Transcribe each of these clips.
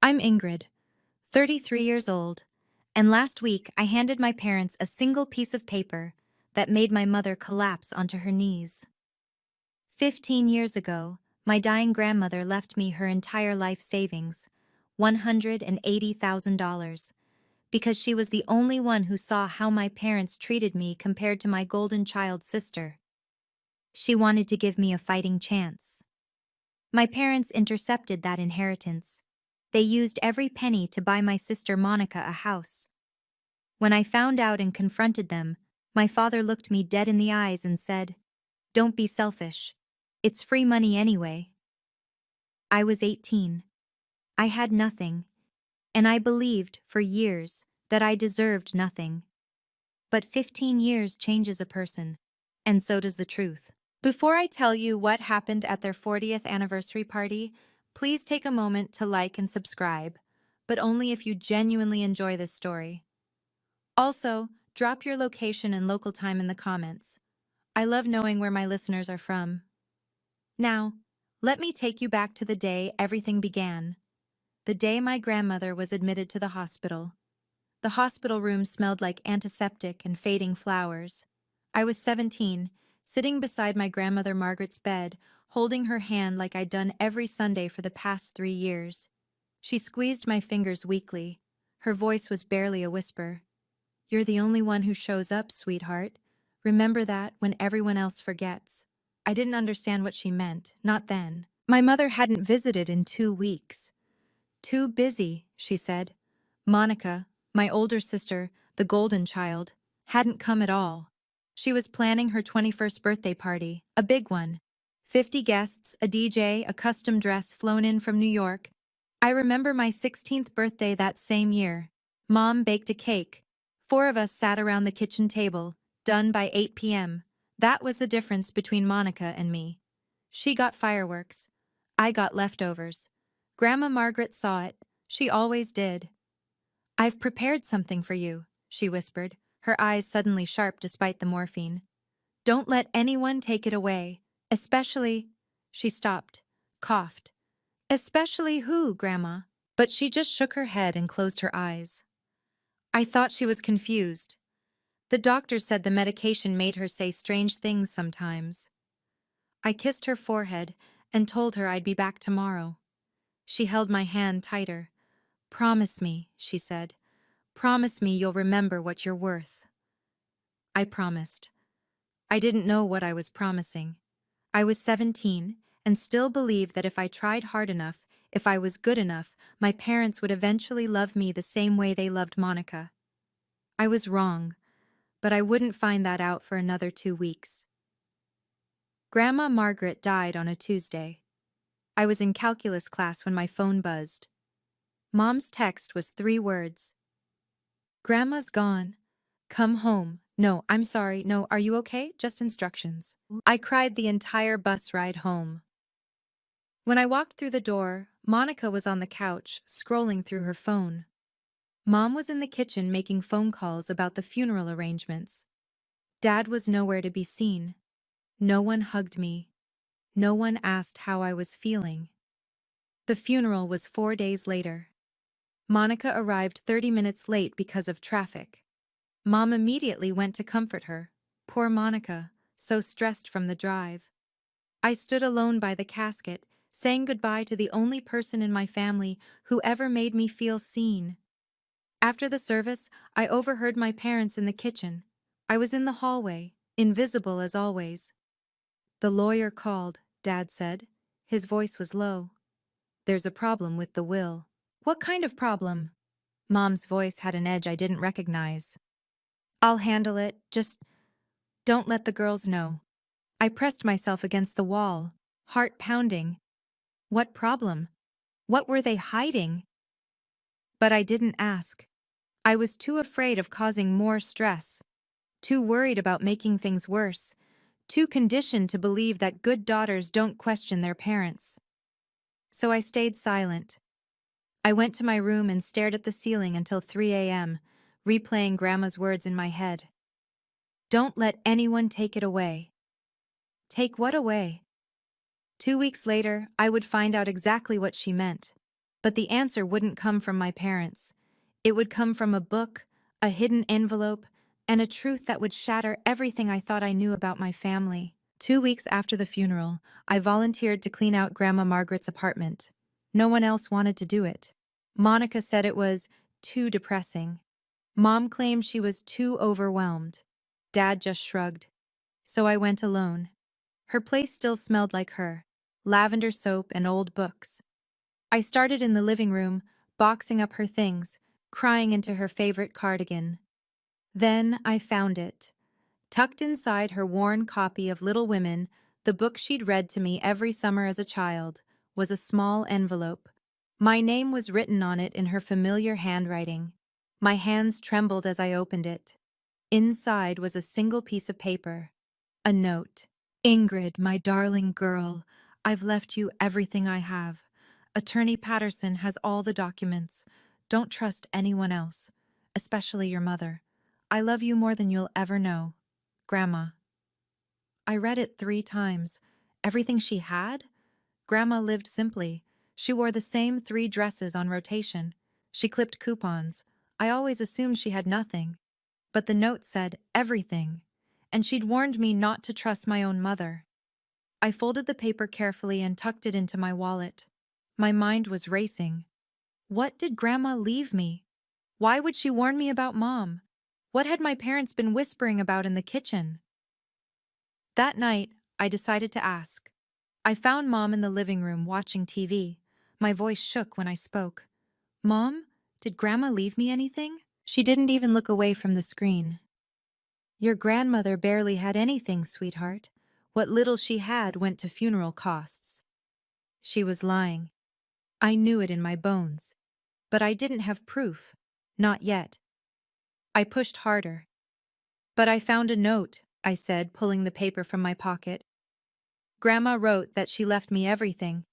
I'm Ingrid, 33 years old, and last week I handed my parents a single piece of paper that made my mother collapse onto her knees. 15 years ago, my dying grandmother left me her entire life savings, $180,000, because she was the only one who saw how my parents treated me compared to my golden child sister. She wanted to give me a fighting chance. My parents intercepted that inheritance. They used every penny to buy my sister Monica a house. When I found out and confronted them, my father looked me dead in the eyes and said, "Don't be selfish. It's free money anyway." I was 18. I had nothing, and I believed, for years, that I deserved nothing. But 15 years changes a person, and so does the truth. Before I tell you what happened at their 40th anniversary party, please take a moment to like and subscribe, but only if you genuinely enjoy this story. Also, drop your location and local time in the comments. I love knowing where my listeners are from. Now, let me take you back to the day everything began. The day my grandmother was admitted to the hospital. The hospital room smelled like antiseptic and fading flowers. I was 17, sitting beside my grandmother Margaret's bed, holding her hand like I'd done every Sunday for the past 3 years. She squeezed my fingers weakly. Her voice was barely a whisper. "You're the only one who shows up, sweetheart. Remember that when everyone else forgets." I didn't understand what she meant, not then. My mother hadn't visited in 2 weeks. "Too busy," she said. Monica, my older sister, the golden child, hadn't come at all. She was planning her 21st birthday party, a big one. 50 guests, a DJ, a custom dress flown in from New York. I remember my 16th birthday that same year. Mom baked a cake. 4 of us sat around the kitchen table, done by 8 p.m. That was the difference between Monica and me. She got fireworks. I got leftovers. Grandma Margaret saw it. She always did. "I've prepared something for you," she whispered, her eyes suddenly sharp despite the morphine. "Don't let anyone take it away, especially—" She stopped, coughed. "Especially who, Grandma?" But she just shook her head and closed her eyes. I thought she was confused. The doctor said the medication made her say strange things sometimes. I kissed her forehead and told her I'd be back tomorrow. She held my hand tighter. "Promise me," she said. "Promise me you'll remember what you're worth." I promised. I didn't know what I was promising. I was 17 and still believed that if I tried hard enough, if I was good enough, my parents would eventually love me the same way they loved Monica. I was wrong, but I wouldn't find that out for another 2 weeks. Grandma Margaret died on a Tuesday. I was in calculus class when my phone buzzed. Mom's text was 3 words. "Grandma's gone. Come home. No, I'm sorry. No, are you okay? Just instructions." I cried the entire bus ride home. When I walked through the door, Monica was on the couch, scrolling through her phone. Mom was in the kitchen making phone calls about the funeral arrangements. Dad was nowhere to be seen. No one hugged me. No one asked how I was feeling. The funeral was 4 days later. Monica arrived 30 minutes late because of traffic. Mom immediately went to comfort her. Poor Monica, so stressed from the drive. I stood alone by the casket, saying goodbye to the only person in my family who ever made me feel seen. After the service, I overheard my parents in the kitchen. I was in the hallway, invisible as always. "The lawyer called," Dad said. His voice was low. "There's a problem with the will." "What kind of problem?" Mom's voice had an edge I didn't recognize. "I'll handle it, just don't let the girls know." I pressed myself against the wall, heart pounding. What problem? What were they hiding? But I didn't ask. I was too afraid of causing more stress, too worried about making things worse, too conditioned to believe that good daughters don't question their parents. So I stayed silent. I went to my room and stared at the ceiling until 3 a.m., replaying Grandma's words in my head. "Don't let anyone take it away." Take what away? 2 weeks later, I would find out exactly what she meant. But the answer wouldn't come from my parents. It would come from a book, a hidden envelope, and a truth that would shatter everything I thought I knew about my family. 2 weeks after the funeral, I volunteered to clean out Grandma Margaret's apartment. No one else wanted to do it. Monica said it was too depressing. Mom claimed she was too overwhelmed. Dad just shrugged. So I went alone. Her place still smelled like her, lavender soap and old books. I started in the living room, boxing up her things, crying into her favorite cardigan. Then I found it. Tucked inside her worn copy of Little Women, the book she'd read to me every summer as a child, was a small envelope. My name was written on it in her familiar handwriting. My hands trembled as I opened it. Inside was a single piece of paper. A note. Ingrid, my darling girl, I've left you everything I have. Attorney Patterson has all the documents. Don't trust anyone else, especially your mother. I love you more than you'll ever know. Grandma. I read it 3 times. Everything she had? Grandma lived simply. She wore the same 3 dresses on rotation. She clipped coupons. I always assumed she had nothing. But the note said everything. And she'd warned me not to trust my own mother. I folded the paper carefully and tucked it into my wallet. My mind was racing. What did Grandma leave me? Why would she warn me about Mom? What had my parents been whispering about in the kitchen? That night, I decided to ask. I found Mom in the living room watching TV. My voice shook when I spoke. Mom, did Grandma leave me anything? She didn't even look away from the screen. Your grandmother barely had anything, sweetheart. What little she had went to funeral costs. She was lying. I knew it in my bones. But I didn't have proof. Not yet. I pushed harder. But I found a note, I said, pulling the paper from my pocket. Grandma wrote that she left me everything.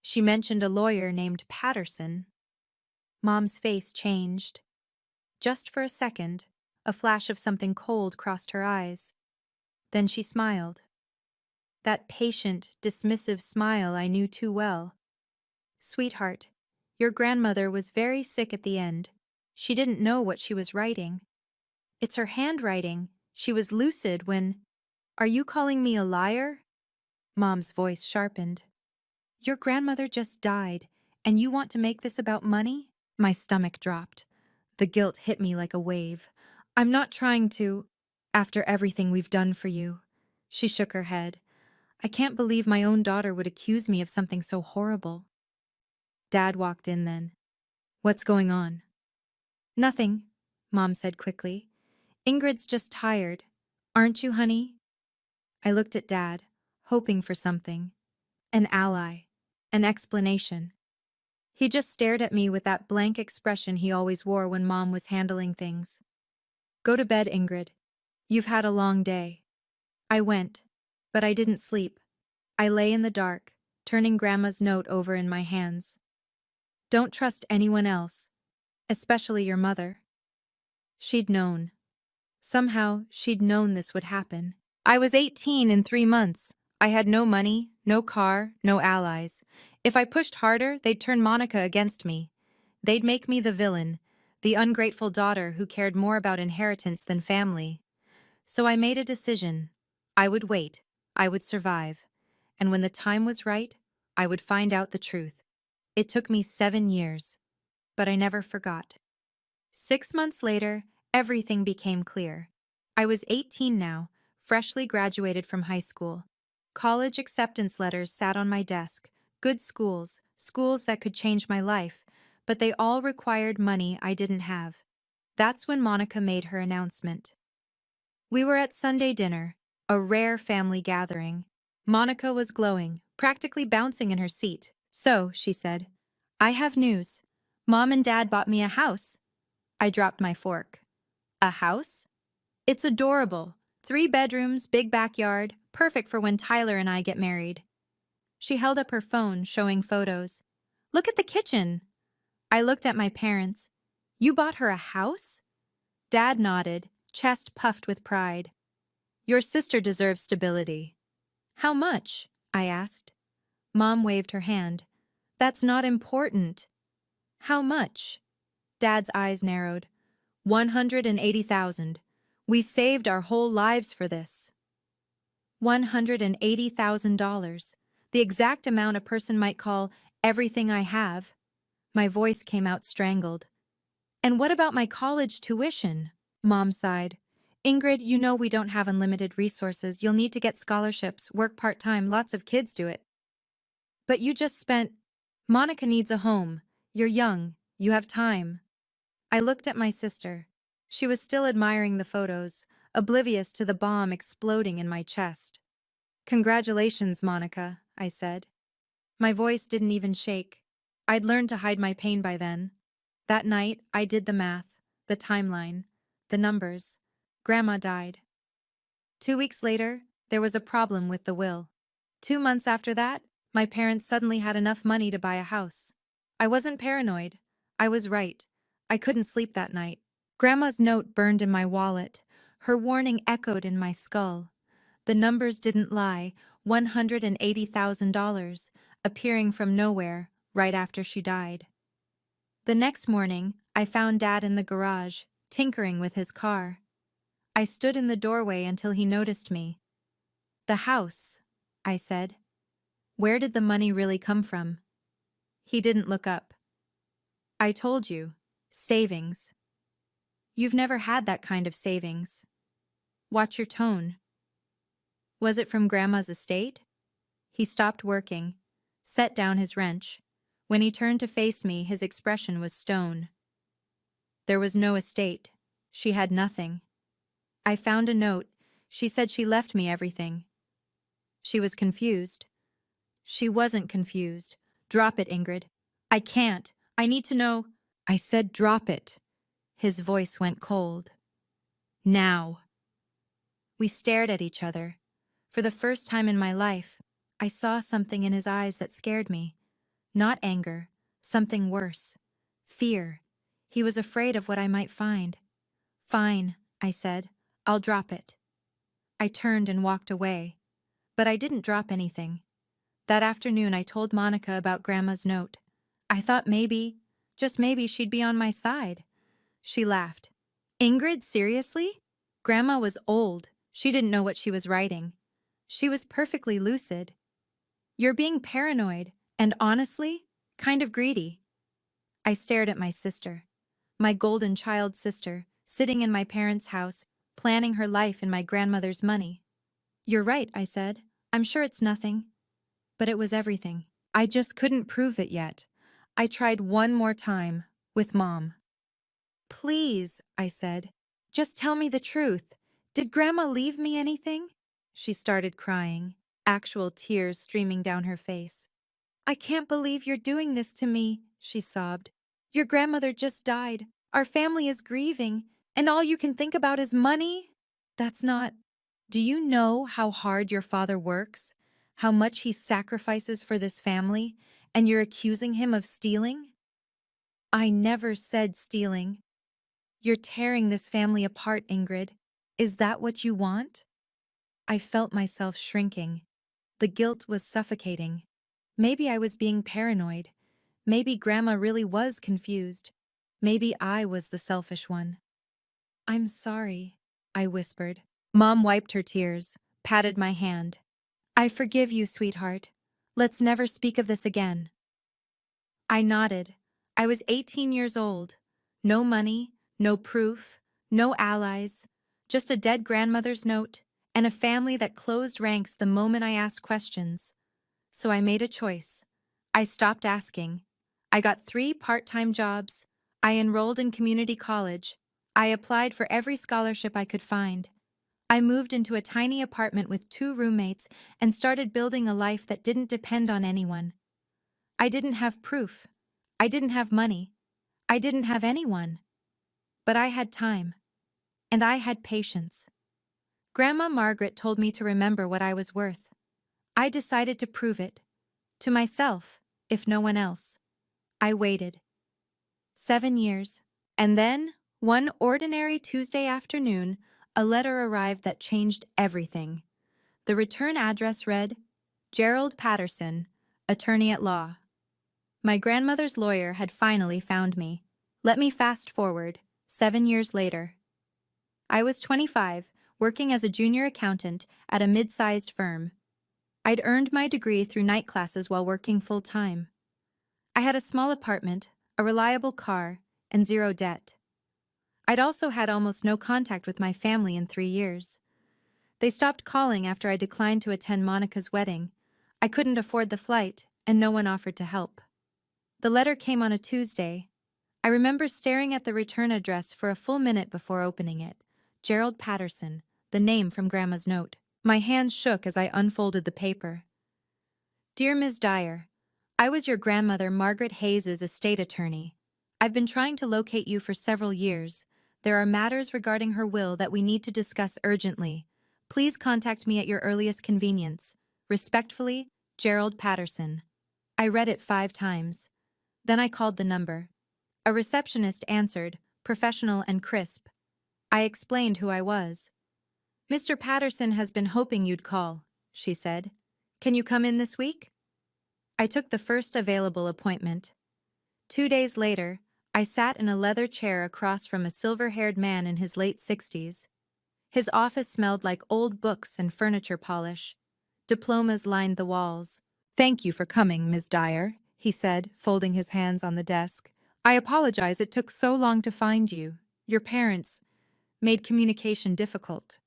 She mentioned a lawyer named Patterson. Mom's face changed. Just for a second, a flash of something cold crossed her eyes. Then she smiled. That patient, dismissive smile I knew too well. Sweetheart, your grandmother was very sick at the end. She didn't know what she was writing. It's her handwriting. She was lucid when... Are you calling me a liar? Mom's voice sharpened. Your grandmother just died, and you want to make this about money? My stomach dropped. The guilt hit me like a wave. I'm not trying to... After everything we've done for you. She shook her head. I can't believe my own daughter would accuse me of something so horrible. Dad walked in then. What's going on? Nothing, Mom said quickly. Ingrid's just tired. Aren't you, honey? I looked at Dad, hoping for something. An ally. An explanation. He just stared at me with that blank expression he always wore when Mom was handling things. Go to bed, Ingrid. You've had a long day. I went, but I didn't sleep. I lay in the dark, turning Grandma's note over in my hands. Don't trust anyone else, especially your mother. She'd known. Somehow, she'd known this would happen. I was 18 in 3 months. I had no money, no car, no allies. If I pushed harder, they'd turn Monica against me. They'd make me the villain, the ungrateful daughter who cared more about inheritance than family. So I made a decision. I would wait. I would survive. And when the time was right, I would find out the truth. It took me 7 years, but I never forgot. 6 months later, everything became clear. I was 18 now, freshly graduated from high school. College acceptance letters sat on my desk. Good schools, schools that could change my life, but they all required money I didn't have. That's when Monica made her announcement. We were at Sunday dinner, a rare family gathering. Monica was glowing, practically bouncing in her seat. So, she said, I have news. Mom and Dad bought me a house. I dropped my fork. A house? It's adorable. 3 bedrooms, big backyard, perfect for when Tyler and I get married. She held up her phone, showing photos. Look at the kitchen. I looked at my parents. You bought her a house? Dad nodded, chest puffed with pride. Your sister deserves stability. How much? I asked. Mom waved her hand. That's not important. How much? Dad's eyes narrowed. 180,000. We saved our whole lives for this. $180,000. The exact amount a person might call everything I have. My voice came out strangled. And what about my college tuition? Mom sighed. Ingrid, you know we don't have unlimited resources. You'll need to get scholarships, work part-time, lots of kids do it. But you just spent… Monica needs a home. You're young. You have time. I looked at my sister. She was still admiring the photos, oblivious to the bomb exploding in my chest. Congratulations, Monica, I said. My voice didn't even shake. I'd learned to hide my pain by then. That night, I did the math, the timeline, the numbers. Grandma died. 2 weeks later, there was a problem with the will. 2 months after that, my parents suddenly had enough money to buy a house. I wasn't paranoid. I was right. I couldn't sleep that night. Grandma's note burned in my wallet. Her warning echoed in my skull. The numbers didn't lie, $180,000, appearing from nowhere right after she died. The next morning, I found Dad in the garage, tinkering with his car. I stood in the doorway until he noticed me. The house, I said. Where did the money really come from? He didn't look up. I told you, savings. You've never had that kind of savings. Watch your tone. Was it from Grandma's estate? He stopped working, set down his wrench. When he turned to face me, his expression was stone. There was no estate. She had nothing. I found a note. She said she left me everything. She was confused. She wasn't confused. Drop it, Ingrid. I can't. I need to know. I said drop it. His voice went cold. Now. We stared at each other. For the first time in my life, I saw something in his eyes that scared me. Not anger, something worse. Fear. He was afraid of what I might find. Fine, I said. I'll drop it. I turned and walked away. But I didn't drop anything. That afternoon I told Monica about Grandma's note. I thought maybe, just maybe, she'd be on my side. She laughed. Ingrid, seriously? Grandma was old. She didn't know what she was writing. She was perfectly lucid. You're being paranoid, and honestly, kind of greedy. I stared at my sister, my golden child sister, sitting in my parents' house, planning her life in my grandmother's money. You're right, I said. I'm sure it's nothing. But it was everything. I just couldn't prove it yet. I tried one more time, with Mom. Please, I said, just tell me the truth. Did Grandma leave me anything? She started crying, actual tears streaming down her face. I can't believe you're doing this to me, she sobbed. Your grandmother just died. Our family is grieving, and all you can think about is money? That's not… Do you know how hard your father works? How much he sacrifices for this family, and you're accusing him of stealing? I never said stealing. You're tearing this family apart, Ingrid. Is that what you want? I felt myself shrinking. The guilt was suffocating. Maybe I was being paranoid. Maybe Grandma really was confused. Maybe I was the selfish one. I'm sorry, I whispered. Mom wiped her tears, patted my hand. I forgive you, sweetheart. Let's never speak of this again. I nodded. I was 18 years old. No money, no proof, no allies, just a dead grandmother's note and a family that closed ranks the moment I asked questions. So I made a choice. I stopped asking. I got 3 part-time jobs. I enrolled in community college. I applied for every scholarship I could find. I moved into a tiny apartment with 2 roommates and started building a life that didn't depend on anyone. I didn't have proof. I didn't have money. I didn't have anyone. But I had time. And I had patience. Grandma Margaret told me to remember what I was worth. I decided to prove it. To myself, if no one else. I waited. 7 years. And then, one ordinary Tuesday afternoon, a letter arrived that changed everything. The return address read, Gerald Patterson, attorney at law. My grandmother's lawyer had finally found me. Let me fast forward, 7 years later. I was 25, working as a junior accountant at a mid-sized firm. I'd earned my degree through night classes while working full-time. I had a small apartment, a reliable car, and zero debt. I'd also had almost no contact with my family in 3 years. They stopped calling after I declined to attend Monica's wedding. I couldn't afford the flight, and no one offered to help. The letter came on a Tuesday. I remember staring at the return address for a full minute before opening it. Gerald Patterson, the name from Grandma's note. My hands shook as I unfolded the paper. Dear Ms. Dyer, I was your grandmother Margaret Hayes's estate attorney. I've been trying to locate you for several years. There are matters regarding her will that we need to discuss urgently. Please contact me at your earliest convenience. Respectfully, Gerald Patterson. I read it 5 times. Then I called the number. A receptionist answered, professional and crisp. I explained who I was. Mr. Patterson has been hoping you'd call, she said. Can you come in this week? I took the first available appointment. 2 days later, I sat in a leather chair across from a silver-haired man in his late 60s. His office smelled like old books and furniture polish. Diplomas lined the walls. Thank you for coming, Ms. Dyer, he said, folding his hands on the desk. I apologize it took so long to find you. Your parents made communication difficult.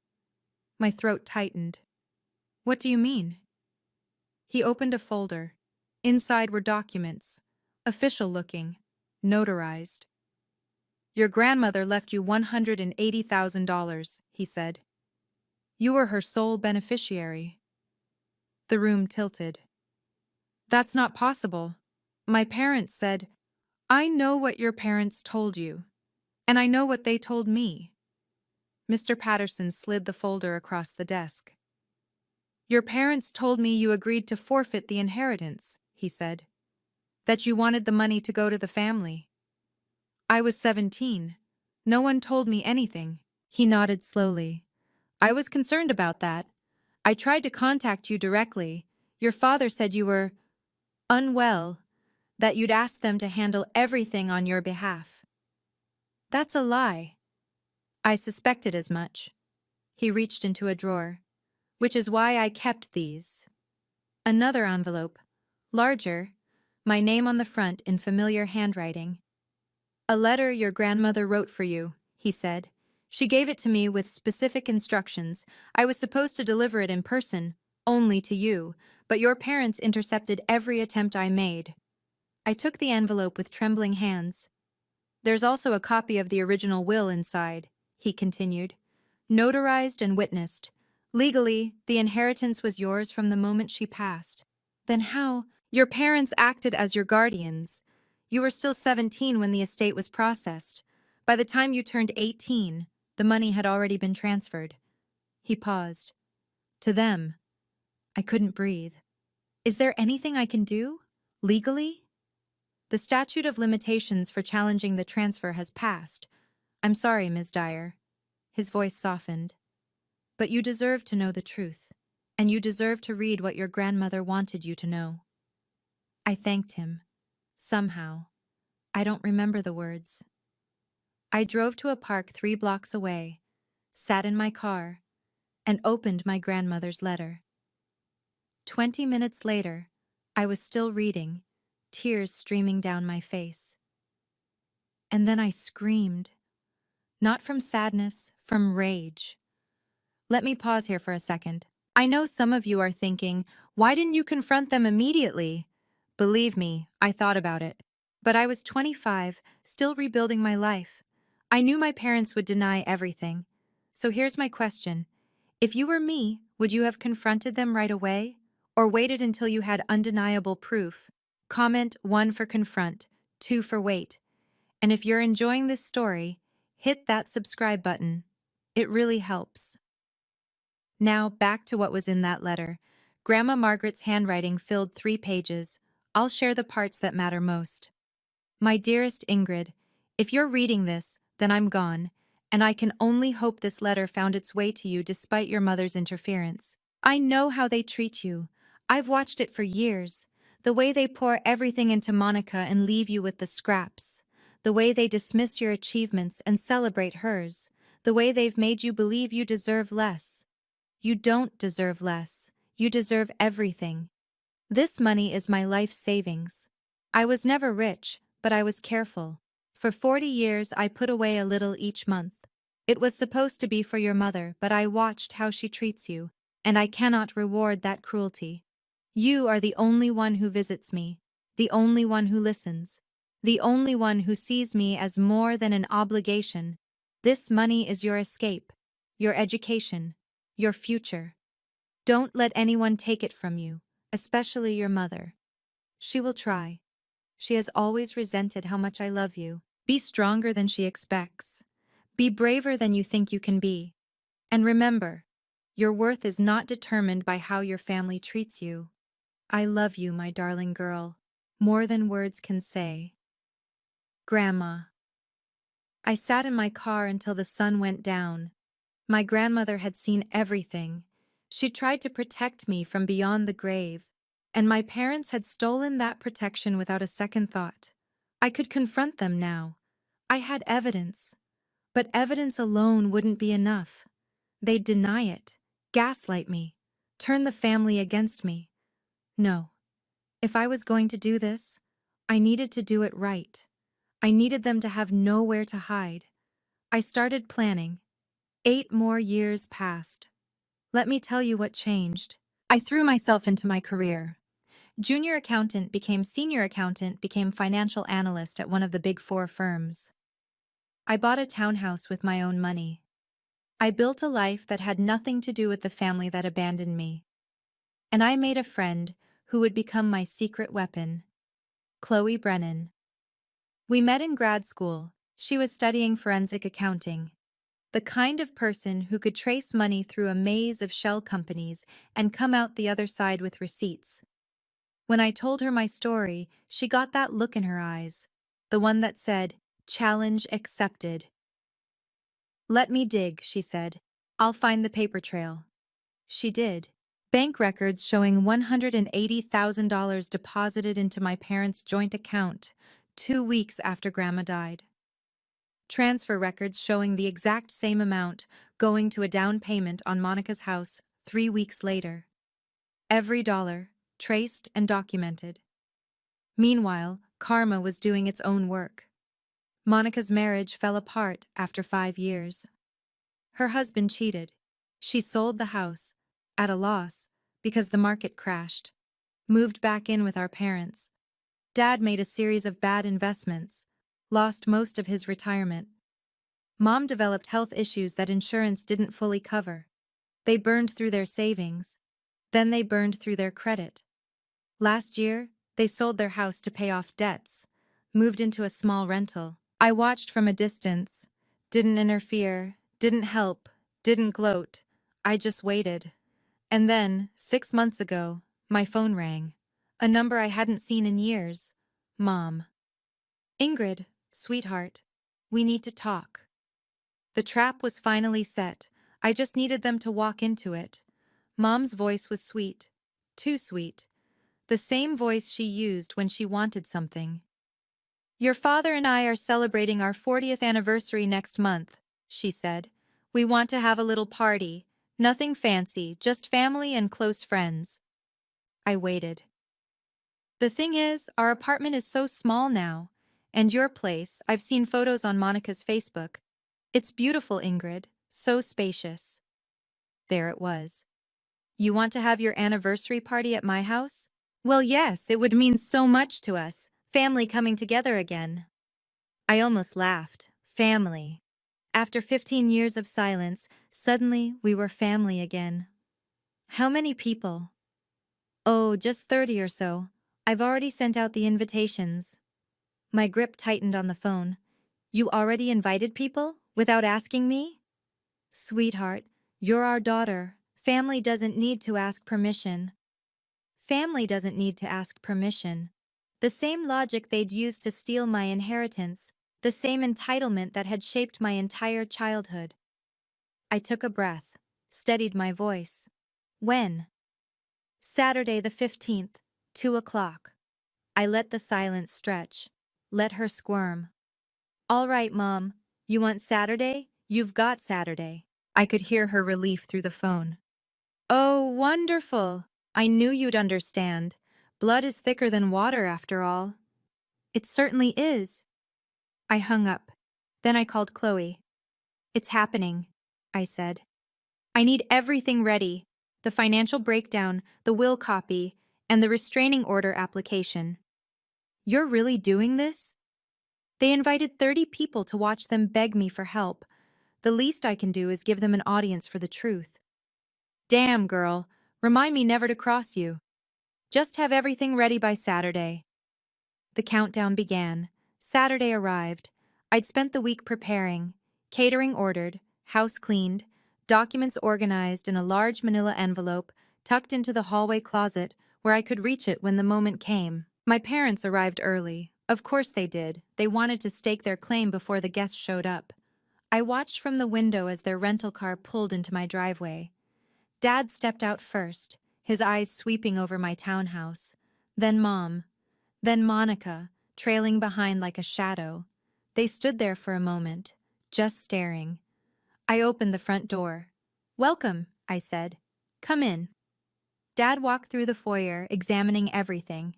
My throat tightened. What do you mean? He opened a folder. Inside were documents, official-looking, notarized. Your grandmother left you $180,000, he said. You were her sole beneficiary. The room tilted. That's not possible. My parents said, I know what your parents told you, and I know what they told me. Mr. Patterson slid the folder across the desk. Your parents told me you agreed to forfeit the inheritance, he said. That you wanted the money to go to the family. I was 17. No one told me anything. He nodded slowly. I was concerned about that. I tried to contact you directly. Your father said you were unwell, that you'd asked them to handle everything on your behalf. That's a lie. I suspected as much. He reached into a drawer. Which is why I kept these. Another envelope, larger, my name on the front in familiar handwriting. A letter your grandmother wrote for you, he said. She gave it to me with specific instructions. I was supposed to deliver it in person, only to you, but your parents intercepted every attempt I made. I took the envelope with trembling hands. There's also a copy of the original will inside, he continued. Notarized and witnessed. Legally, the inheritance was yours from the moment she passed. Then how? Your parents acted as your guardians. You were still 17 when the estate was processed. By the time you turned 18, the money had already been transferred. He paused. To them. I couldn't breathe. Is there anything I can do? Legally? The statute of limitations for challenging the transfer has passed. I'm sorry, Ms. Dyer. His voice softened. But you deserve to know the truth, and you deserve to read what your grandmother wanted you to know. I thanked him. Somehow. I don't remember the words. I drove to a park 3 blocks away, sat in my car, and opened my grandmother's letter. 20 minutes later, I was still reading, tears streaming down my face. And then I screamed. Not from sadness, from rage. Let me pause here for a second. I know some of you are thinking, why didn't you confront them immediately? Believe me, I thought about it. But I was 25, still rebuilding my life. I knew my parents would deny everything. So here's my question. If you were me, would you have confronted them right away? Or waited until you had undeniable proof? Comment 1 for confront, 2 for wait. And if you're enjoying this story, hit that subscribe button. It really helps. Now, back to what was in that letter. Grandma Margaret's handwriting filled 3 pages. I'll share the parts that matter most. My dearest Ingrid, if you're reading this, then I'm gone, and I can only hope this letter found its way to you despite your mother's interference. I know how they treat you. I've watched it for years. The way they pour everything into Monica and leave you with the scraps. The way they dismiss your achievements and celebrate hers. The way they've made you believe you deserve less. You don't deserve less. You deserve everything. This money is my life savings. I was never rich, but I was careful. For 40 years I put away a little each month. It was supposed to be for your mother, but I watched how she treats you, and I cannot reward that cruelty. You are the only one who visits me, the only one who listens, the only one who sees me as more than an obligation. This money is your escape, your education, your future. Don't let anyone take it from you, especially your mother. She will try. She has always resented how much I love you. Be stronger than she expects. Be braver than you think you can be. And remember, your worth is not determined by how your family treats you. I love you, my darling girl, more than words can say. Grandma. I sat in my car until the sun went down. My grandmother had seen everything. She tried to protect me from beyond the grave, and my parents had stolen that protection without a second thought. I could confront them now. I had evidence. But evidence alone wouldn't be enough. They'd deny it, gaslight me, turn the family against me. No. If I was going to do this, I needed to do it right. I needed them to have nowhere to hide. I started planning. 8 more years passed. Let me tell you what changed. I threw myself into my career. Junior accountant became senior accountant, became financial analyst at one of the big 4 firms. I bought a townhouse with my own money. I built a life that had nothing to do with the family that abandoned me. And I made a friend who would become my secret weapon. Chloe Brennan. We met in grad school. She was studying forensic accounting. The kind of person who could trace money through a maze of shell companies and come out the other side with receipts. When I told her my story, she got that look in her eyes, the one that said, "Challenge accepted." "Let me dig," she said. "I'll find the paper trail." She did. Bank records showing $180,000 deposited into my parents' joint account 2 weeks after Grandma died. Transfer records showing the exact same amount going to a down payment on Monica's house 3 weeks later. Every dollar, traced and documented. Meanwhile, karma was doing its own work. Monica's marriage fell apart after 5 years. Her husband cheated. She sold the house, at a loss, because the market crashed. Moved back in with our parents. Dad made a series of bad investments, lost most of his retirement. Mom developed health issues that insurance didn't fully cover. They burned through their savings. Then they burned through their credit. Last year, they sold their house to pay off debts, moved into a small rental. I watched from a distance, didn't interfere, didn't help, didn't gloat. I just waited. And then, 6 months ago, my phone rang. A number I hadn't seen in years. Mom. "Ingrid, sweetheart, we need to talk." The trap was finally set. I just needed them to walk into it. Mom's voice was sweet. Too sweet. The same voice she used when she wanted something. "Your father and I are celebrating our 40th anniversary next month," she said. "We want to have a little party. Nothing fancy, just family and close friends." I waited. "The thing is, our apartment is so small now. And your place, I've seen photos on Monica's Facebook. It's beautiful, Ingrid, so spacious." There it was. "You want to have your anniversary party at my house?" "Well, yes, it would mean so much to us, family coming together again." I almost laughed. Family. After 15 years of silence, suddenly we were family again. "How many people?" "Oh, just 30 or so. I've already sent out the invitations." My grip tightened on the phone. "You already invited people? Without asking me?" "Sweetheart, you're our daughter. Family doesn't need to ask permission." Family doesn't need to ask permission. The same logic they'd used to steal my inheritance, the same entitlement that had shaped my entire childhood. I took a breath, steadied my voice. "When?" "Saturday the 15th, 2 o'clock." I let the silence stretch. Let her squirm. All right, Mom. You want Saturday? You've got Saturday. I could hear her relief through the phone. Oh, wonderful. I knew you'd understand. Blood is thicker than water, after all. It certainly is. I hung up. Then I called Chloe. It's happening, I said. I need everything ready. The financial breakdown, the will copy, and the restraining order application. You're really doing this? They invited 30 people to watch them beg me for help. The least I can do is give them an audience for the truth. Damn, girl. Remind me never to cross you. Just have everything ready by Saturday. The countdown began. Saturday arrived. I'd spent the week preparing. Catering ordered, house cleaned, documents organized in a large manila envelope tucked into the hallway closet where I could reach it when the moment came. My parents arrived early. Of course they did. They wanted to stake their claim before the guests showed up. I watched from the window as their rental car pulled into my driveway. Dad stepped out first, his eyes sweeping over my townhouse. Then Mom. Then Monica, trailing behind like a shadow. They stood there for a moment, just staring. I opened the front door. Welcome, I said. Come in. Dad walked through the foyer, examining everything.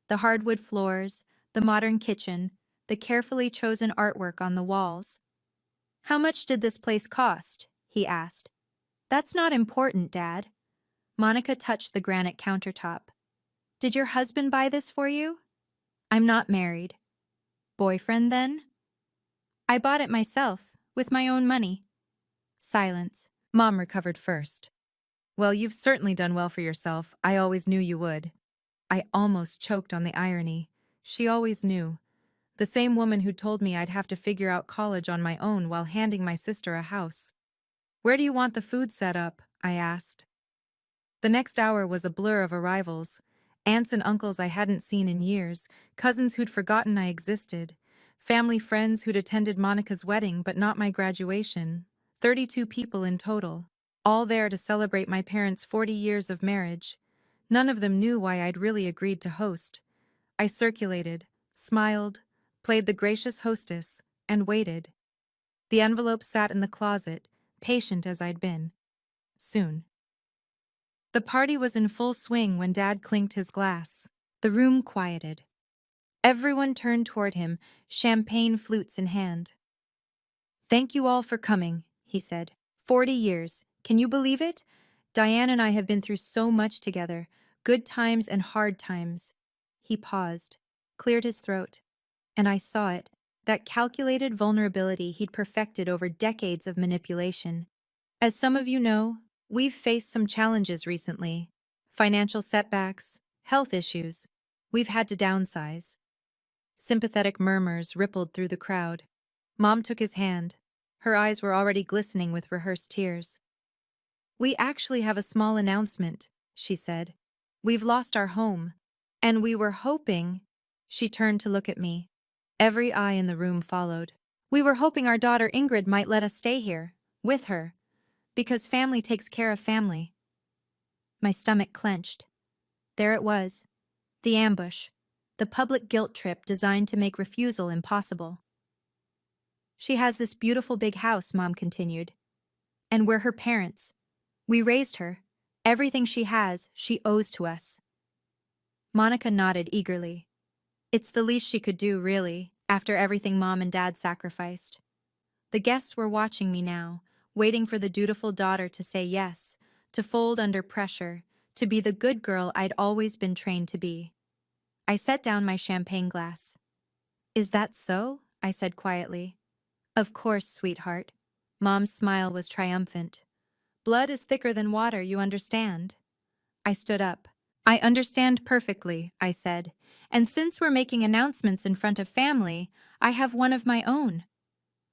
The hardwood floors, the modern kitchen, the carefully chosen artwork on the walls. How much did this place cost? He asked. That's not important, Dad. Monica touched the granite countertop. Did your husband buy this for you? I'm not married. Boyfriend, then? I bought it myself, with my own money. Silence. Mom recovered first. Well, you've certainly done well for yourself. I always knew you would. I almost choked on the irony. She always knew. The same woman who told me I'd have to figure out college on my own while handing my sister a house. Where do you want the food set up? I asked. The next hour was a blur of arrivals. Aunts and uncles I hadn't seen in years, cousins who'd forgotten I existed, family friends who'd attended Monica's wedding but not my graduation. 32 people in total, all there to celebrate my parents' 40 years of marriage. None of them knew why I'd really agreed to host. I circulated, smiled, played the gracious hostess, and waited. The envelope sat in the closet, patient as I'd been. Soon. The party was in full swing when Dad clinked his glass. The room quieted. Everyone turned toward him, champagne flutes in hand. Thank you all for coming, he said. 40 years. Can you believe it? Diane and I have been through so much together, good times and hard times. He paused, cleared his throat, and I saw it, that calculated vulnerability he'd perfected over decades of manipulation. As some of you know, we've faced some challenges recently. Financial setbacks, health issues. We've had to downsize. Sympathetic murmurs rippled through the crowd. Mom took his hand. Her eyes were already glistening with rehearsed tears. We actually have a small announcement, she said. We've lost our home. And we were hoping... She turned to look at me. Every eye in the room followed. We were hoping our daughter Ingrid might let us stay here, with her. Because family takes care of family. My stomach clenched. There it was. The ambush. The public guilt trip designed to make refusal impossible. She has this beautiful big house, Mom continued. And we're her parents. We raised her. Everything she has, she owes to us. Monica nodded eagerly. It's the least she could do, really, after everything Mom and Dad sacrificed. The guests were watching me now, waiting for the dutiful daughter to say yes, to fold under pressure, to be the good girl I'd always been trained to be. I set down my champagne glass. Is that so? I said quietly. Of course, sweetheart. Mom's smile was triumphant. Blood is thicker than water, you understand? I stood up. I understand perfectly, I said. And since we're making announcements in front of family, I have one of my own.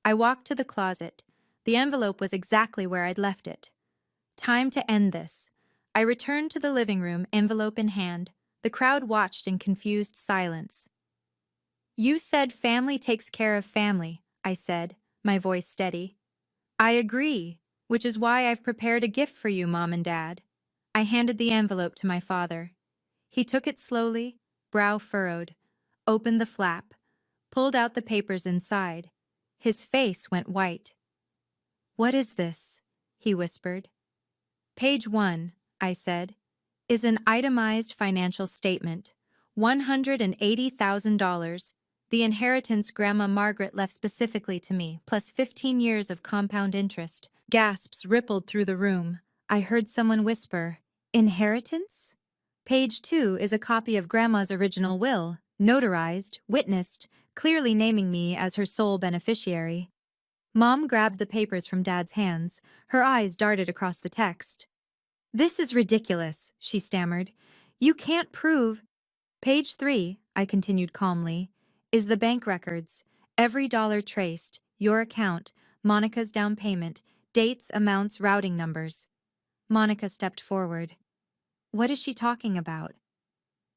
I walked to the closet. The envelope was exactly where I'd left it. Time to end this. I returned to the living room, envelope in hand. The crowd watched in confused silence. You said family takes care of family, I said, my voice steady. I agree, which is why I've prepared a gift for you, Mom and Dad. I handed the envelope to my father. He took it slowly, brow furrowed, opened the flap, pulled out the papers inside. His face went white. "What is this?" he whispered. "Page 1, I said, "is an itemized financial statement. $180,000. The inheritance Grandma Margaret left specifically to me, plus 15 years of compound interest." Gasps rippled through the room. I heard someone whisper, "Inheritance?" Page 2 is a copy of Grandma's original will, notarized, witnessed, clearly naming me as her sole beneficiary. Mom grabbed the papers from Dad's hands. Her eyes darted across the text. "This is ridiculous," she stammered. "You can't prove—" "Page 3, I continued calmly, "is the bank records. Every dollar traced, your account, Monica's down payment, dates, amounts, routing numbers." Monica stepped forward. "What is she talking about?"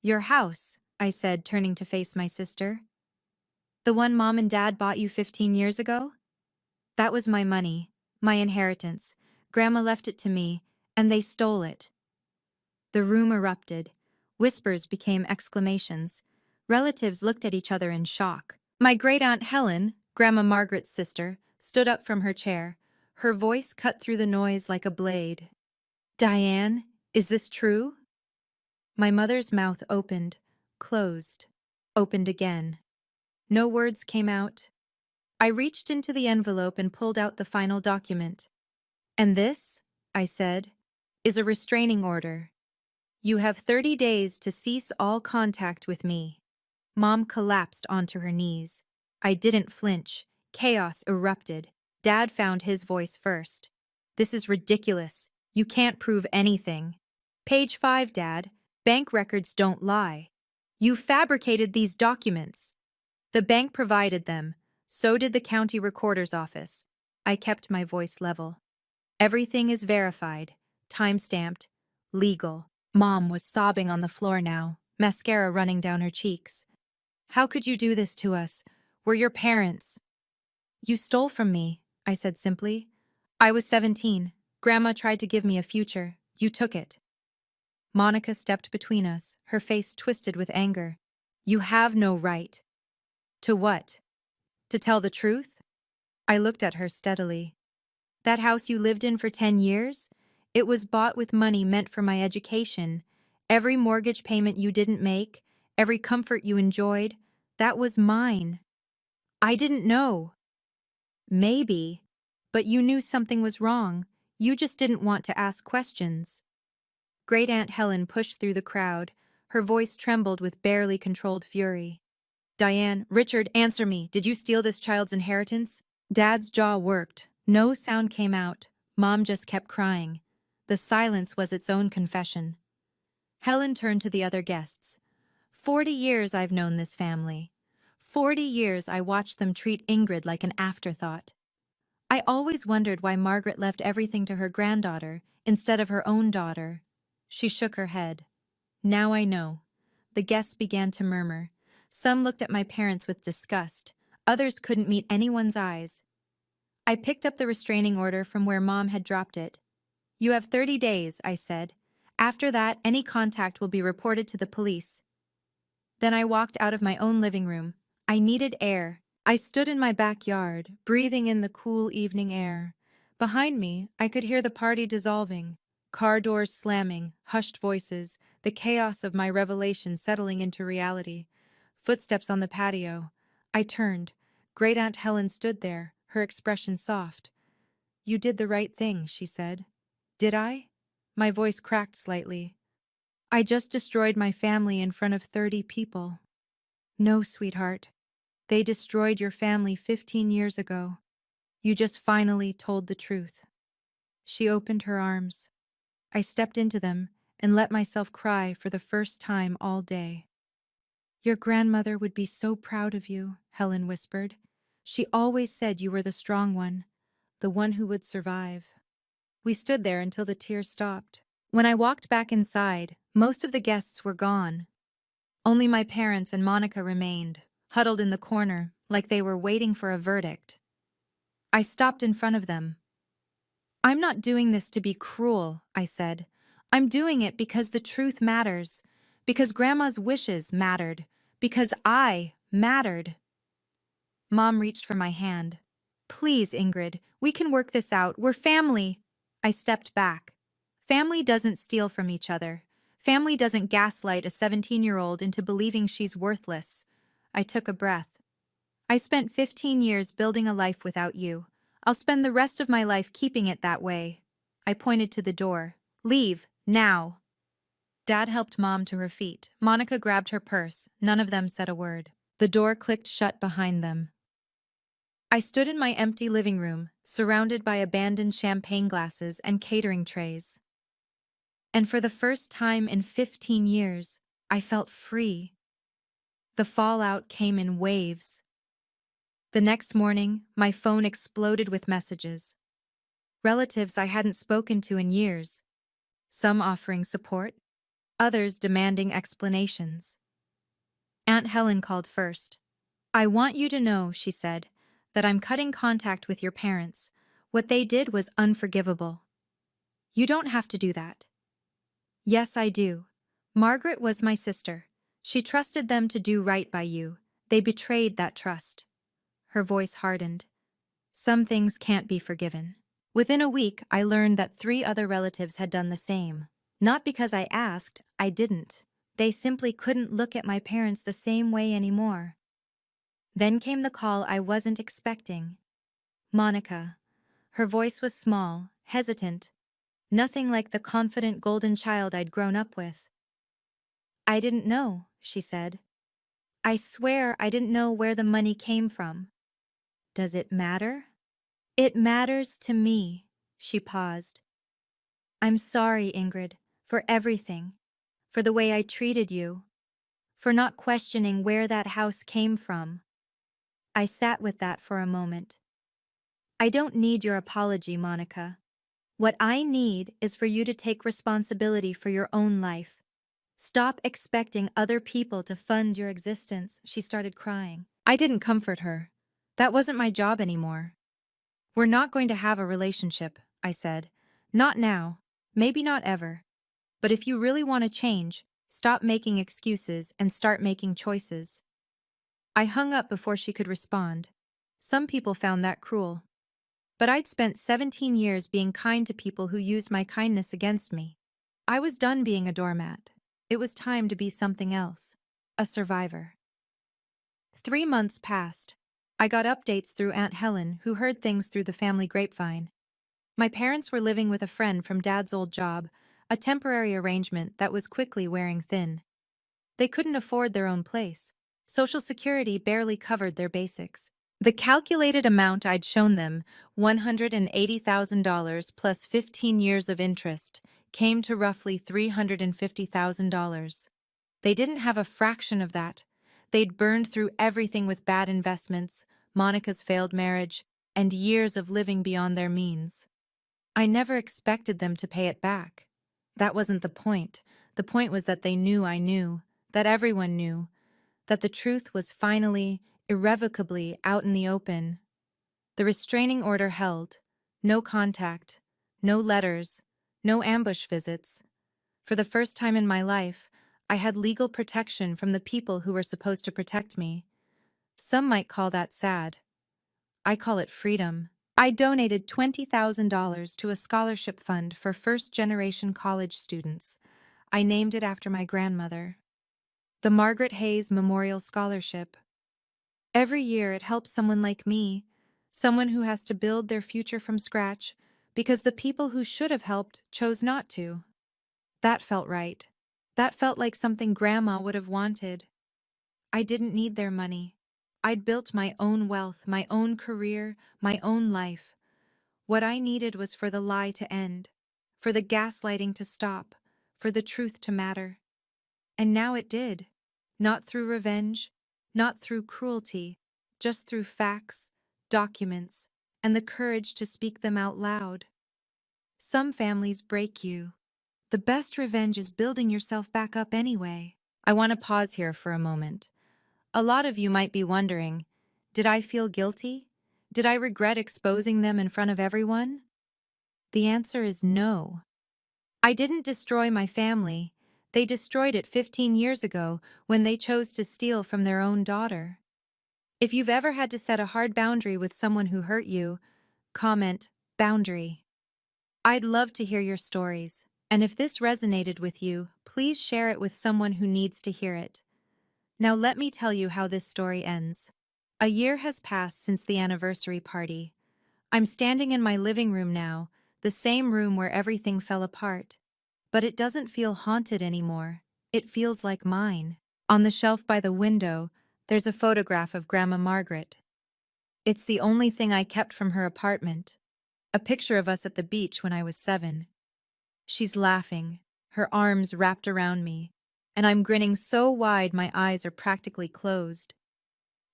"Your house," I said, turning to face my sister. "The one Mom and Dad bought you 15 years ago? That was my money, my inheritance. Grandma left it to me, and they stole it." The room erupted. Whispers became exclamations. Relatives looked at each other in shock. My great-aunt Helen, Grandma Margaret's sister, stood up from her chair. Her voice cut through the noise like a blade. "Diane, is this true?" My mother's mouth opened, closed, opened again. No words came out. I reached into the envelope and pulled out the final document. "And this," I said, "is a restraining order. You have 30 days to cease all contact with me." Mom collapsed onto her knees. I didn't flinch. Chaos erupted. Dad found his voice first. "This is ridiculous. You can't prove anything." "Page 5, Dad. Bank records don't lie. You fabricated these documents." "The bank provided them. So did the county recorder's office." I kept my voice level. "Everything is verified, time-stamped, legal." Mom was sobbing on the floor now, mascara running down her cheeks. "How could you do this to us? We're your parents." "You stole from me," I said simply. "I was 17. Grandma tried to give me a future. You took it." Monica stepped between us, her face twisted with anger. "You have no right." "To what? To tell the truth?" I looked at her steadily. "That house you lived in for 10 years? It was bought with money meant for my education. Every mortgage payment you didn't make, every comfort you enjoyed, that was mine. I didn't know." "Maybe. But you knew something was wrong. You just didn't want to ask questions." Great-Aunt Helen pushed through the crowd. Her voice trembled with barely controlled fury. "Diane, Richard, answer me. Did you steal this child's inheritance?" Dad's jaw worked. No sound came out. Mom just kept crying. The silence was its own confession. Helen turned to the other guests. 40 years I've known this family. 40 years I watched them treat Ingrid like an afterthought. I always wondered why Margaret left everything to her granddaughter instead of her own daughter." She shook her head. "Now I know." The guests began to murmur. Some looked at my parents with disgust. Others couldn't meet anyone's eyes. I picked up the restraining order from where Mom had dropped it. "You have 30 days, I said. After that, any contact will be reported to the police." Then I walked out of my own living room. I needed air. I stood in my backyard, breathing in the cool evening air. Behind me, I could hear the party dissolving. Car doors slamming, hushed voices, the chaos of my revelation settling into reality. Footsteps on the patio. I turned. Great-Aunt Helen stood there, her expression soft. "You did the right thing," she said. "Did I?" My voice cracked slightly. "I just destroyed my family in front of 30 people." "No, sweetheart. They destroyed your family 15 years ago. You just finally told the truth." She opened her arms. I stepped into them and let myself cry for the first time all day. "Your grandmother would be so proud of you," Helen whispered. "She always said you were the strong one, the one who would survive." We stood there until the tears stopped. When I walked back inside, most of the guests were gone. Only my parents and Monica remained, huddled in the corner, like they were waiting for a verdict. I stopped in front of them. "I'm not doing this to be cruel," I said. "I'm doing it because the truth matters, Because Grandma's wishes mattered. Because I mattered. Mom reached for my hand. Please, Ingrid, we can work this out. We're family. I stepped back. Family doesn't steal from each other. Family doesn't gaslight a 17-year-old into believing she's worthless. I took a breath. I spent 15 years building a life without you. I'll spend the rest of my life keeping it that way. I pointed to the door. Leave, now. Dad helped Mom to her feet. Monica grabbed her purse. None of them said a word. The door clicked shut behind them. I stood in my empty living room, surrounded by abandoned champagne glasses and catering trays. And for the first time in 15 years, I felt free. The fallout came in waves. The next morning, my phone exploded with messages. Relatives I hadn't spoken to in years. Some offering support, others demanding explanations. Aunt Helen called first. I want you to know, she said, that I'm cutting contact with your parents. What they did was unforgivable. You don't have to do that. Yes, I do. Margaret was my sister. She trusted them to do right by you. They betrayed that trust. Her voice hardened. Some things can't be forgiven. Within a week, I learned that 3 other relatives had done the same. Not because I asked, I didn't. They simply couldn't look at my parents the same way anymore. Then came the call I wasn't expecting. Monica. Her voice was small, hesitant, nothing like the confident golden child I'd grown up with. I didn't know, she said. I swear I didn't know where the money came from. Does it matter? It matters to me, she paused. I'm sorry, Ingrid, for everything, for the way I treated you, for not questioning where that house came from. I sat with that for a moment. I don't need your apology, Monica. What I need is for you to take responsibility for your own life. Stop expecting other people to fund your existence, she started crying. I didn't comfort her. That wasn't my job anymore. We're not going to have a relationship, I said. Not now. Maybe not ever. But if you really want to change, stop making excuses and start making choices. I hung up before she could respond. Some people found that cruel. But I'd spent 17 years being kind to people who used my kindness against me. I was done being a doormat. It was time to be something else. A survivor. 3 months passed. I got updates through Aunt Helen, who heard things through the family grapevine. My parents were living with a friend from Dad's old job, a temporary arrangement that was quickly wearing thin. They couldn't afford their own place. Social Security barely covered their basics. The calculated amount I'd shown them, $180,000 plus 15 years of interest, came to roughly $350,000. They didn't have a fraction of that. They'd burned through everything with bad investments, Monica's failed marriage, and years of living beyond their means. I never expected them to pay it back. That wasn't the point. The point was that they knew I knew, that everyone knew, that the truth was finally, irrevocably out in the open. The restraining order held. No contact, no letters, no ambush visits. For the first time in my life, I had legal protection from the people who were supposed to protect me. Some might call that sad. I call it freedom. I donated $20,000 to a scholarship fund for first-generation college students. I named it after my grandmother. The Margaret Hayes Memorial Scholarship. Every year it helps someone like me, someone who has to build their future from scratch because the people who should have helped chose not to. That felt right. That felt like something Grandma would have wanted. I didn't need their money. I'd built my own wealth, my own career, my own life. What I needed was for the lie to end, for the gaslighting to stop, for the truth to matter. And now it did. Not through revenge, not through cruelty, just through facts, documents, and the courage to speak them out loud. Some families break you. The best revenge is building yourself back up anyway. I want to pause here for a moment. A lot of you might be wondering, did I feel guilty? Did I regret exposing them in front of everyone? The answer is no. I didn't destroy my family. They destroyed it 15 years ago when they chose to steal from their own daughter. If you've ever had to set a hard boundary with someone who hurt you, comment boundary. I'd love to hear your stories, and if this resonated with you, please share it with someone who needs to hear it. Now let me tell you how this story ends. A year has passed since the anniversary party. I'm standing in my living room now, the same room where everything fell apart. But it doesn't feel haunted anymore. It feels like mine. On the shelf by the window, there's a photograph of Grandma Margaret. It's the only thing I kept from her apartment. A picture of us at the beach when I was 7. She's laughing, her arms wrapped around me, and I'm grinning so wide my eyes are practically closed.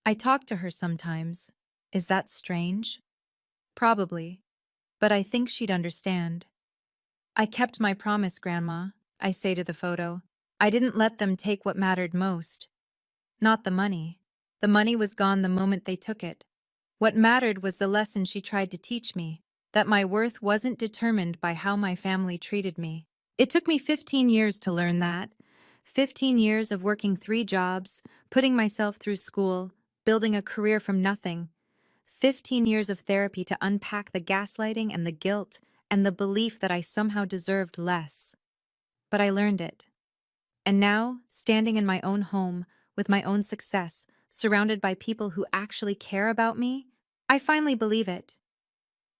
I talk to her sometimes. Is that strange? Probably, but I think she'd understand. I kept my promise, Grandma, I say to the photo. I didn't let them take what mattered most. Not the money. The money was gone the moment they took it. What mattered was the lesson she tried to teach me, that my worth wasn't determined by how my family treated me. It took me 15 years to learn that. 15 years of working 3 jobs, putting myself through school, building a career from nothing. 15 years of therapy to unpack the gaslighting and the guilt and the belief that I somehow deserved less. But I learned it. And now, standing in my own home, with my own success, surrounded by people who actually care about me, I finally believe it.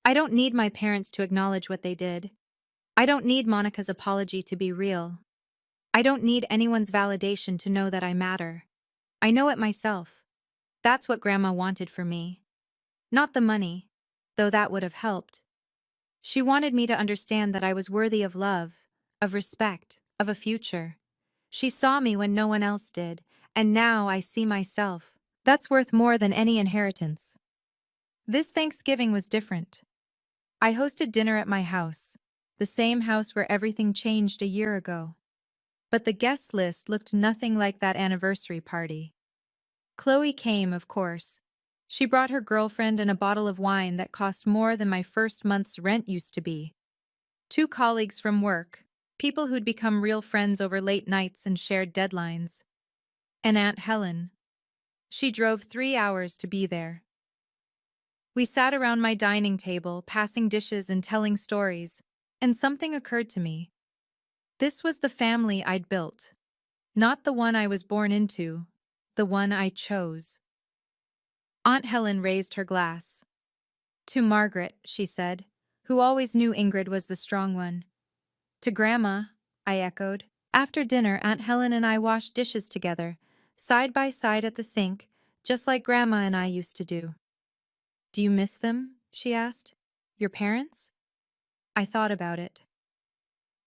I don't need my parents to acknowledge what they did. I don't need Monica's apology to be real. I don't need anyone's validation to know that I matter. I know it myself. That's what Grandma wanted for me. Not the money, though that would have helped. She wanted me to understand that I was worthy of love, of respect, of a future. She saw me when no one else did, and now I see myself. That's worth more than any inheritance. This Thanksgiving was different. I hosted dinner at my house, the same house where everything changed a year ago. But the guest list looked nothing like that anniversary party. Chloe came, of course. She brought her girlfriend and a bottle of wine that cost more than my first month's rent used to be. 2 colleagues from work, people who'd become real friends over late nights and shared deadlines. And Aunt Helen. She drove 3 hours to be there. We sat around my dining table, passing dishes and telling stories, and something occurred to me. This was the family I'd built. Not the one I was born into, the one I chose. Aunt Helen raised her glass. To Margaret, she said, who always knew Ingrid was the strong one. To Grandma, I echoed. After dinner, Aunt Helen and I washed dishes together, side by side at the sink, just like Grandma and I used to do. Do you miss them? She asked. Your parents? I thought about it.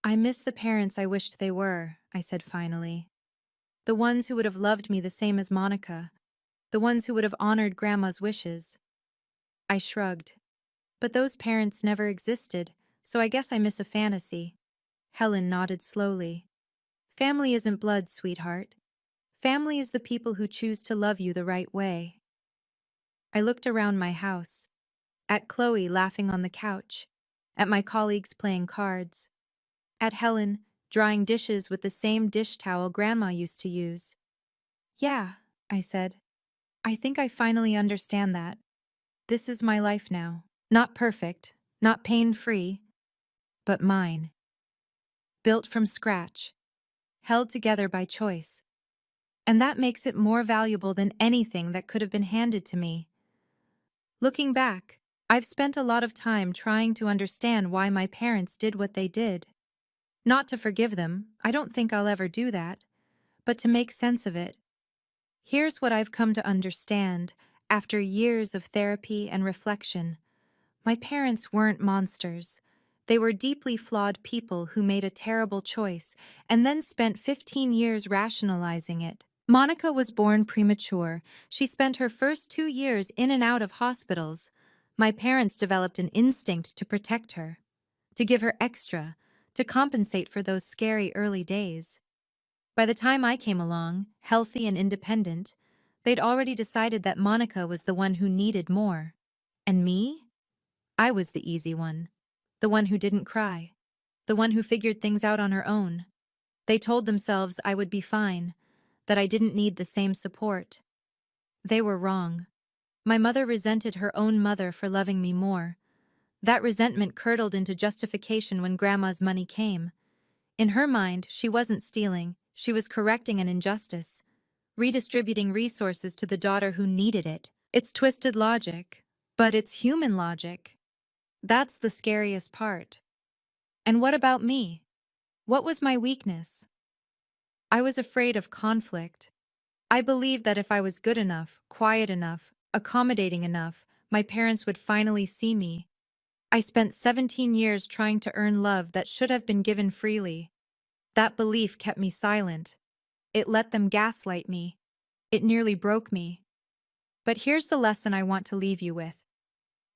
I miss the parents I wished they were, I said finally. The ones who would have loved me the same as Monica. The ones who would have honored Grandma's wishes. I shrugged. But those parents never existed, so I guess I miss a fantasy. Helen nodded slowly. Family isn't blood, sweetheart. Family is the people who choose to love you the right way. I looked around my house. At Chloe laughing on the couch. At my colleagues playing cards. At Helen drying dishes with the same dish towel Grandma used to use. Yeah, I said. I think I finally understand that. This is my life now. Not perfect, not pain-free, but mine. Built from scratch. Held together by choice. And that makes it more valuable than anything that could have been handed to me. Looking back, I've spent a lot of time trying to understand why my parents did what they did. Not to forgive them, I don't think I'll ever do that, but to make sense of it. Here's what I've come to understand after years of therapy and reflection. My parents weren't monsters. They were deeply flawed people who made a terrible choice and then spent 15 years rationalizing it. Monica was born premature. She spent her first 2 years in and out of hospitals. My parents developed an instinct to protect her, to give her extra, to compensate for those scary early days. By the time I came along, healthy and independent, they'd already decided that Monica was the one who needed more. And me? I was the easy one. The one who didn't cry. The one who figured things out on her own. They told themselves I would be fine, that I didn't need the same support. They were wrong. My mother resented her own mother for loving me more. That resentment curdled into justification when Grandma's money came. In her mind, she wasn't stealing, she was correcting an injustice, redistributing resources to the daughter who needed it. It's twisted logic, but it's human logic. That's the scariest part. And what about me? What was my weakness? I was afraid of conflict. I believed that if I was good enough, quiet enough, accommodating enough, my parents would finally see me. I spent 17 years trying to earn love that should have been given freely. That belief kept me silent. It let them gaslight me. It nearly broke me. But here's the lesson I want to leave you with.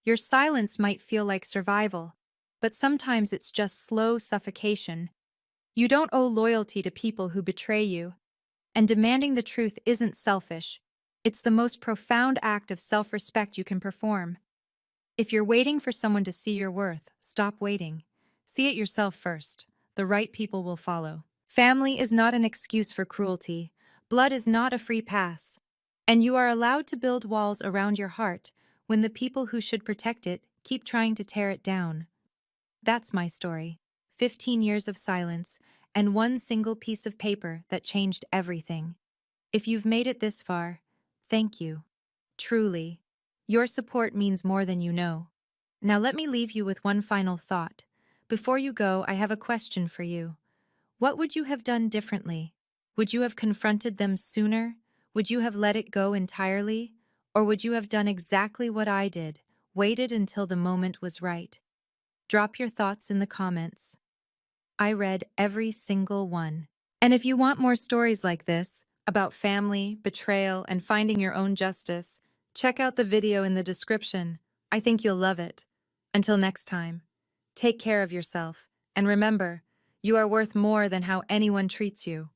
Your silence might feel like survival, but sometimes it's just slow suffocation. You don't owe loyalty to people who betray you, and demanding the truth isn't selfish. It's the most profound act of self-respect you can perform. If you're waiting for someone to see your worth, stop waiting. See it yourself first. The right people will follow. Family is not an excuse for cruelty. Blood is not a free pass. And you are allowed to build walls around your heart when the people who should protect it keep trying to tear it down. That's my story. 15 years of silence and one single piece of paper that changed everything. If you've made it this far, thank you. Truly. Your support means more than you know. Now let me leave you with one final thought. Before you go, I have a question for you. What would you have done differently? Would you have confronted them sooner? Would you have let it go entirely? Or would you have done exactly what I did, waited until the moment was right? Drop your thoughts in the comments. I read every single one. And if you want more stories like this, about family, betrayal, and finding your own justice, check out the video in the description. I think you'll love it. Until next time, take care of yourself, and remember, you are worth more than how anyone treats you.